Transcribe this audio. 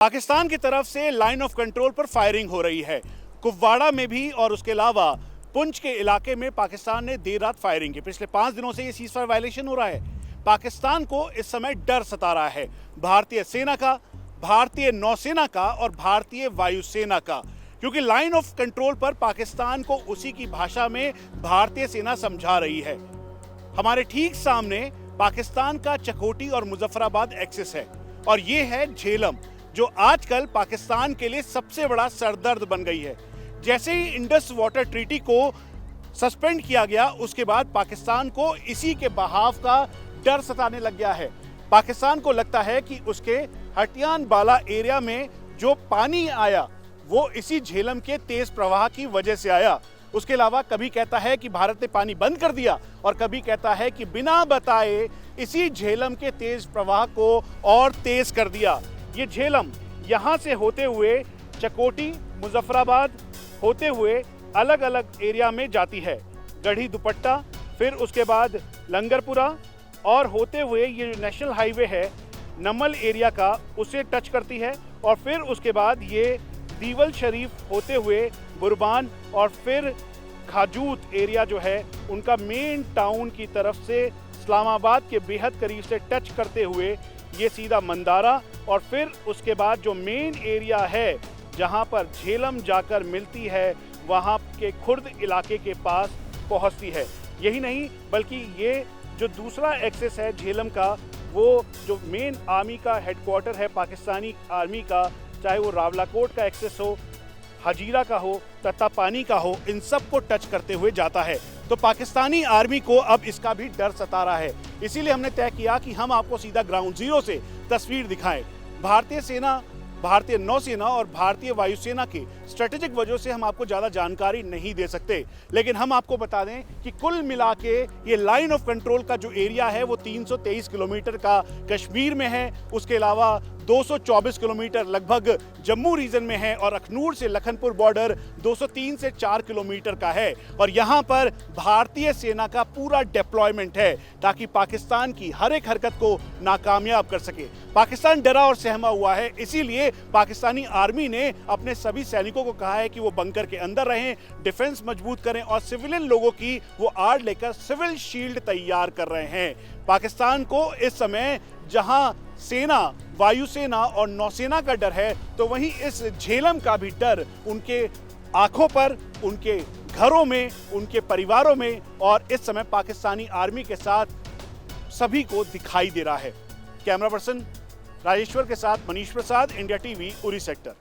पाकिस्तान की तरफ से लाइन ऑफ कंट्रोल पर फायरिंग हो रही है। कुपवाड़ा में भी और उसके अलावा पुंछ के इलाके में पाकिस्तान ने देर रात फायरिंग की। पिछले 5 दिनों से ये सीजफायर वायलेशन हो रहा है। पाकिस्तान को इस समय डर सता रहा है, भारतीय सेना का, भारतीय नौसेना का और भारतीय वायुसेना का, क्योंकि लाइन ऑफ कंट्रोल पर पाकिस्तान को उसी की भाषा में भारतीय सेना समझा रही है। हमारे ठीक सामने पाकिस्तान का चकोटी और मुजफ्फराबाद एक्सिस है और ये है झेलम, जो आजकल पाकिस्तान के लिए सबसे बड़ा सरदर्द बन गई है। जैसे ही इंडस वाटर ट्रीटी को सस्पेंड किया गया, उसके बाद पाकिस्तान को इसी के बहाव का डर सताने लग गया है। पाकिस्तान को लगता है कि उसके हटियान बाला एरिया में जो पानी आया वो इसी झेलम के तेज प्रवाह की वजह से आया। उसके अलावा कभी कहता है कि भारत ने पानी बंद कर दिया और कभी कहता है कि बिना बताए इसी झेलम के तेज प्रवाह को और तेज कर दिया। ये झेलम यहाँ से होते हुए चकोटी, मुजफ्फराबाद होते हुए अलग अलग एरिया में जाती है। गढ़ी दुपट्टा, फिर उसके बाद लंगरपुरा और होते हुए ये जो नेशनल हाईवे है नमल एरिया का, उसे टच करती है और फिर उसके बाद ये दीवल शरीफ होते हुए बुरबान और फिर खाजूत एरिया जो है उनका मेन टाउन की तरफ से इस्लामाबाद के बेहद करीब से टच करते हुए ये सीधा मंदारा और फिर उसके बाद जो मेन एरिया है जहां पर झेलम जाकर मिलती है वहां के खुर्द इलाके के पास पहुंचती है। यही नहीं बल्कि ये जो दूसरा एक्सेस है झेलम का, वो जो मेन आर्मी का हेडक्वार्टर है पाकिस्तानी आर्मी का, चाहे वो रावलाकोट का एक्सेस हो, हजीरा का हो, तत्तापानी का हो, इन सब को टच करते हुए जाता है। तो पाकिस्तानी आर्मी को अब इसका भी डर सता रहा है। इसीलिए हमने तय किया कि हम आपको सीधा ग्राउंड जीरो से तस्वीर दिखाएं। भारतीय सेना, भारतीय नौसेना और भारतीय वायुसेना की स्ट्रेटेजिक वजह से हम आपको ज़्यादा जानकारी नहीं दे सकते, लेकिन हम आपको बता दें कि कुल मिला के ये लाइन ऑफ कंट्रोल का जो एरिया है वो 323 किलोमीटर का कश्मीर में है। उसके अलावा 224 किलोमीटर लगभग जम्मू रीजन में है और अखनूर से लखनपुर बॉर्डर 203 से 4 किलोमीटर का है। और यहाँ पर भारतीय सेना का पूरा डिप्लॉयमेंट है ताकि पाकिस्तान की हर एक हरकत को नाकामयाब कर सके। पाकिस्तान डरा और सहमा हुआ है, इसीलिए पाकिस्तानी आर्मी ने अपने सभी सैनिकों को कहा है कि वो बंकर के अंदर रहें, डिफेंस मजबूत करें और सिविलियन लोगों की वो आड़ लेकर सिविल शील्ड तैयार कर रहे हैं। पाकिस्तान को इस समय जहां सेना, वायुसेना और नौसेना का डर है, तो वहीं इस झेलम का भी डर उनके आंखों पर, उनके घरों में, उनके परिवारों में और इस समय पाकिस्तानी आर्मी के साथ सभी को दिखाई दे रहा है। कैमरा पर्सन राजेश्वर के साथ Manish Prasad, India TV, Uri sector.